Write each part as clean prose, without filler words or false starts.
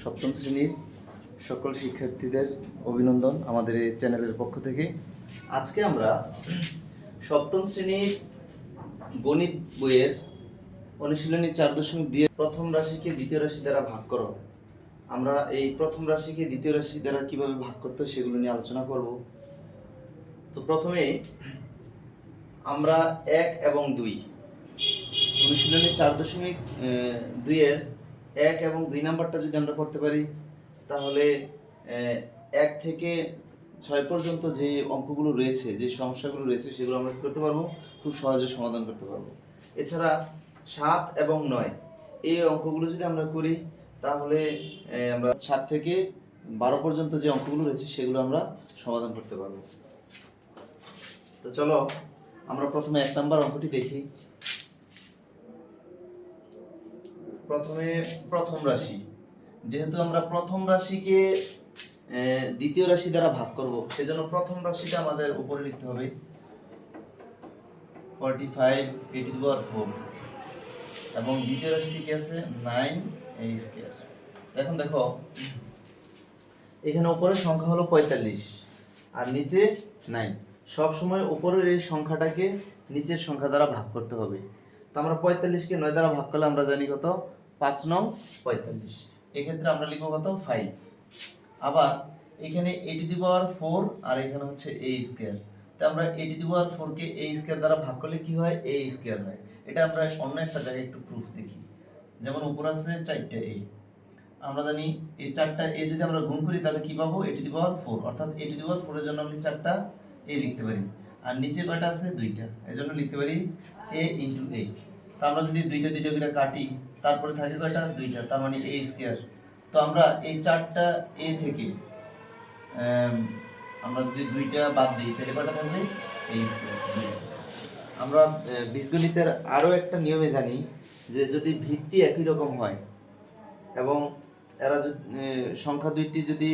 সপ্তম শ্রেণীর সকল শিক্ষার্থীদের অভিনন্দন আমাদের এই চ্যানেলের পক্ষ থেকে। আজকে আমরা সপ্তম শ্রেণীর গণিত বইয়ের অনুশীলনী 4.2 প্রথম রাশিকে দ্বিতীয় রাশি দ্বারা ভাগ করো। আমরা এই প্রথম রাশিকে দ্বিতীয় রাশি দ্বারা কিভাবে ভাগ করতে হয় সেগুলো নিয়ে আলোচনা করব। তো প্রথমে আমরা 1 এবং 2 অনুশীলনী 4.2 এর 1 এবং 2 নাম্বারটা যদি আমরা করতে পারি তাহলে 1 থেকে 6 পর্যন্ত যে অঙ্কগুলো রয়েছে, যে সমস্যাগুলো রয়েছে সেগুলো আমরা কি করতে পারবো, খুব সহজে সমাধান করতে পারবো। এছাড়া 7 এবং 9 এই অঙ্কগুলো যদি আমরা করি তাহলে আমরা 7 থেকে 12 পর্যন্ত যে অঙ্কগুলো রয়েছে সেগুলো আমরা সমাধান করতে পারবো। তো চলো আমরা প্রথমে 1 নাম্বার অঙ্কটি দেখি। প্রথমে প্রথম রাশি, যেহেতু আমরা প্রথম রাশিকে দ্বিতীয় রাশি দ্বারা ভাগ করব, সেজন্য প্রথম রাশিটা আমাদের উপরে লিখতে হবে 45 এবং দ্বিতীয় রাশিটি কি আছে 9a²। এখন দেখো এখানে উপরের সংখ্যা হলো 45 আর নিচে 9। সব সময় উপরের এই সংখ্যাটাকে নিচের সংখ্যা দ্বারা ভাগ করতে হবে। তো আমরা 45কে 9 দ্বারা ভাগ করলে আমরা জানি কত, 5 নং 45। এক্ষেত্রে আমরা লিখব কত, 5। আবার এখানে a⁴ আর এখানে হচ্ছে a²। তো আমরা a⁴ কে a² দ্বারা ভাগ করলে কি হয়, a² হয়। এটা আমরা অন্য একটা জায়গায় একটু প্রুফ দেখি। যেমন উপর আছে 4টা a, আমরা জানি এই 4টা a যদি আমরা গুণ করি তাহলে কি পাবো, a⁴ অর্থাৎ a⁴ এর জন্য আমি 4টা a লিখতে পারি। আর নিচে কয়টা আছে, 2টা, এজন্য লিখতে পারি a × a। তো আমরা যদি 2টা করে কাটি তারপরে থাকে কয়টা, 2টা, তার মানে a²। তো আমরা এই 4টা a থেকে আমরা যদি 2টা বাদ দিই তাহলে কয়টা থাকবে, a²। আমরা বীজগণিতের আরো একটা নিয়মে জানি যে যদি ভিত্তি একই রকম হয় এবং এরা সংখ্যা দুইটি যদি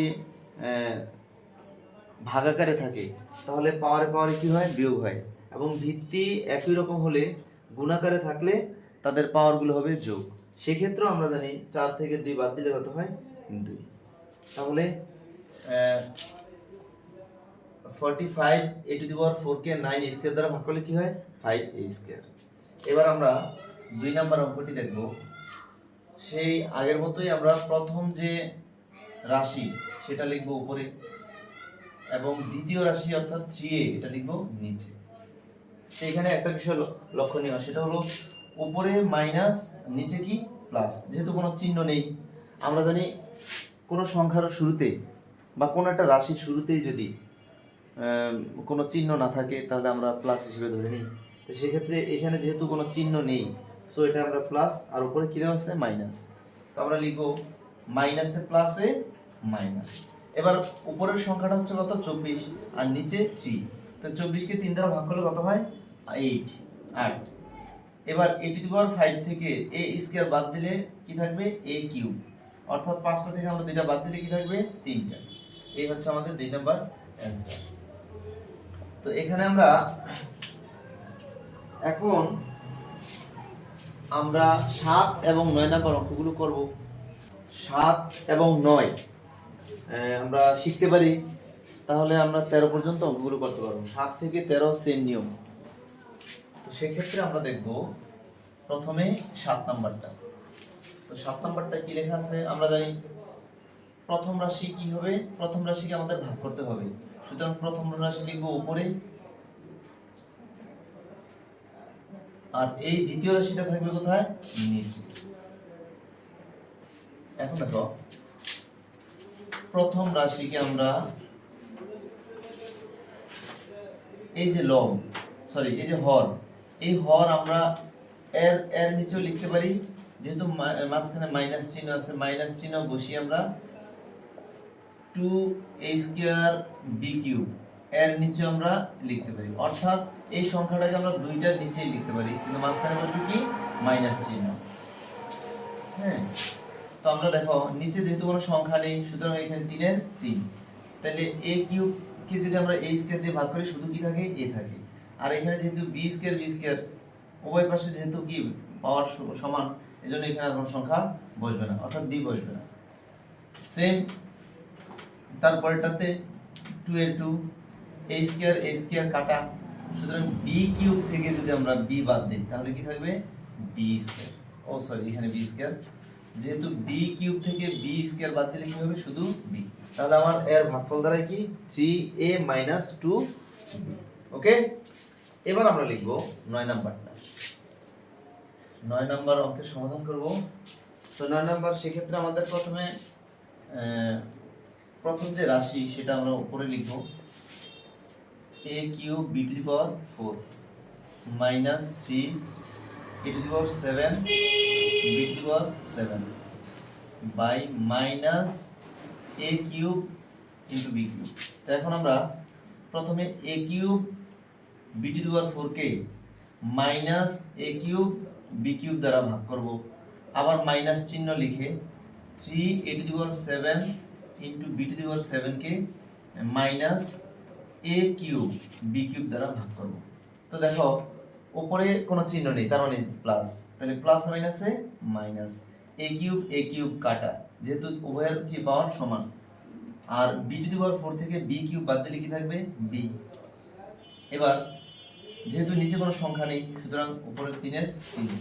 ভাগাকারে থাকে তাহলে পাওয়ারে কি হয়, বিয়োগ হয়। এবং ভিত্তি একই রকম হলে গুণাকারে থাকলে তাদের পাওয়ারগুলো হবে যোগ। সেক্ষেত্রেও আমরা জানি 4 থেকে 2 বাদ দিলে কত হয়, 2। তাহলে 45 a⁴ কে 9a² দ্বারা ভাগ করলে কি হয়, 5a²। এবার আমরা 2 নাম্বার অঙ্কটি দেখব। সেই আগের মতোই আমরা প্রথম যে রাশি সেটা লিখব উপরে এবং দ্বিতীয় রাশি অর্থাৎ 3a এটা লিখব নিচে। তো এখানে একটা বিষয় লক্ষণীয়, সেটা হলো উপরে মাইনাস, নিচে কি প্লাস। যেহেতু কোনো চিহ্ন নেই, আমরা জানি কোনো সংখ্যার শুরুতে বা কোনো একটা রাশির শুরুতেই যদি কোনো চিহ্ন না থাকে তাহলে আমরা প্লাস হিসেবে ধরে নিই। তো সেক্ষেত্রে এখানে যেহেতু কোনো চিহ্ন নেই, সো এটা আমরা প্লাস, আর উপরে কি দেওয়া আছে, মাইনাস। তো আমরা লিখবো মাইনাসে প্লাসে মাইনাস। এবার উপরের সংখ্যাটা হচ্ছে কত, 24 আর নিচে 3। তো 24কে 3 দ্বারা ভাগ করলে কত হয়, 8। এবার a⁵ থেকে a² বাদ দিলে কি থাকবে, a³ অর্থাৎ 5টা থেকে আমরা 2টা বাদ দিলে কি থাকবে, 3টা। এই হচ্ছে আমাদের 2 নাম্বার অ্যানসার। তো এখানে আমরা এখন 7 এবং 9 নাম্বার অঙ্কগুলো করব। 7 এবং 9 আমরা শিখতে পারি, তাহলে আমরা 13 পর্যন্ত অঙ্কগুলো করতে পারবো। 7 থেকে 13 সেম নিয়ম। তো সেক্ষেত্রে আমরা দেখব প্রথমে 7 নাম্বারটা। তো 7 নাম্বারটা কি লেখা আছে, আমরা জানি প্রথম রাশি কি হবে, প্রথম রাশিকে আমাদের ভাগ করতে হবে। সুতরাং প্রথম রাশি লিখবো উপরে, আর এই দ্বিতীয় রাশিটা থাকবে কোথায়, নিচে। এখন দেখো প্রথম রাশিকে আমরা এই যে এই যে হর, এই হর আমরা এর নিচেও লিখতে পারি। যেহেতু মাঝখানে মাইনাস চিহ্ন আছে, মাইনাস চিহ্ন বসিয়ে আমরা 2a²b³ এর নিচে আমরা লিখতে পারি। অর্থাৎ এই সংখ্যাটাকে আমরা 2টার নিচেই লিখতে পারি, কিন্তু মাঝখানে বসবে কি, মাইনাস চিহ্ন। হ্যাঁ, তো আমরা দেখো নিচে যেহেতু কোনো সংখ্যা নেই, সুতরাং এখানে 3-এর 3। তাহলে a³ কে যদি আমরা a² দিয়ে ভাগ করি শুধু কি থাকে, a থাকে। আর এখানে যেহেতু b² উভয় পাশে যেহেতু কি পাওয়ার সমান, এজন্য এখানে আর কোনো সংখ্যা বসবে না, অর্থাৎ b বসবে না। সেম তারপরেরটাতে 2a2 a স্কয়ার কাটা, সুতরাং b কিউব থেকে যদি আমরা b বাদ দিই তাহলে কি থাকবে b স্কয়ার, ও সরি এখানে b স্কয়ার, যেহেতু b কিউব থেকে b স্কয়ার বাদ দিলে কি হবে শুধু b, তাহলে আমার এর ভাগফল দাঁড়ায় কি 3a 2b। ওকে, এবার আমরা লিখব 9 নাম্বারটা। 9 নাম্বার অঙ্কের সমাধান করব। তো 9 নাম্বার সেক্ষেত্রে আমাদের প্রথম যে রাশি সেটা আমরা উপরে লিখব a cube b to the power 4 minus 3 a to the power 7 b to the power 7 by minus a cube into b cube. তো এখন আমরা প্রথমে a cube b to the power 4 কে minus a cube b cube দ্বারা ভাগ করব, আবার minus চিহ্ন লিখে 3 a to the power 7 into b to the power 7 কে minus a cube b cube দ্বারা ভাগ করব। তো দেখো উপরে কোনো চিহ্ন নেই, তার মানে প্লাস, তাহলে প্লাস মাইনাসে মাইনাস, a কিউব কাটা, যেহেতু উভয়ের কি পাওয়ার সমান, আর b টু দি পাওয়ার 4 থেকে b কিউব বাদ দিলে কি থাকবে b। এবার যেহেতু নিচে কোনো সংখ্যা নেই সুতরাং উপরের 3 এর 3,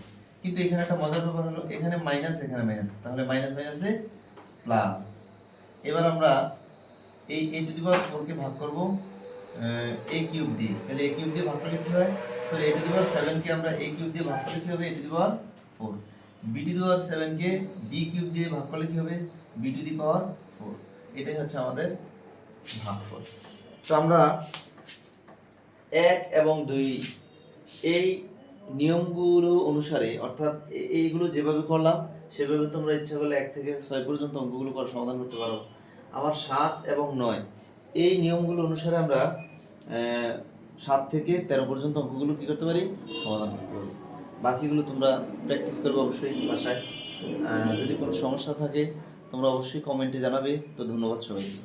কিন্তু এখানে একটা মজার ব্যাপার হলো এখানে মাইনাস এখানে মাইনাস, তাহলে মাইনাস মাইনাসে প্লাস। এবার আমরা এই a টু দি পাওয়ার 4 কে ভাগ করব a কিউব দিয়ে, তাহলে a কিউব দিয়ে ভাগ করলে কি হয়, sorry a to the power 7 কে আমরা a কিউব দিয়ে ভাগ করলে কি হবে a to the power 4, b to the power 7 K b cube দিয়ে ভাগ করলে কি হবে b টু দি পাওয়ার 4। এটাই হচ্ছে আমাদের ভাগফল। তো আমরা 1 এবং 2 এই নিয়মগুলো অনুসারে, অর্থাৎ এইগুলো যেভাবে করলাম সেভাবে তোমরা ইচ্ছা করলে 1 থেকে 6 পর্যন্ত অঙ্কগুলো করে সমাধান করতে পারো। আবার 7 এবং 9 এই নিয়মগুলো অনুসারে আমরা 7 থেকে 13 পর্যন্ত অঙ্কগুলো কি করতে পারি সমাধান করতে পারি। বাকিগুলো তোমরা প্র্যাকটিস করবে অবশ্যই বাসায়। যদি কোনো সমস্যা থাকে তোমরা অবশ্যই কমেন্টে জানাবে। তো ধন্যবাদ সবাইকে।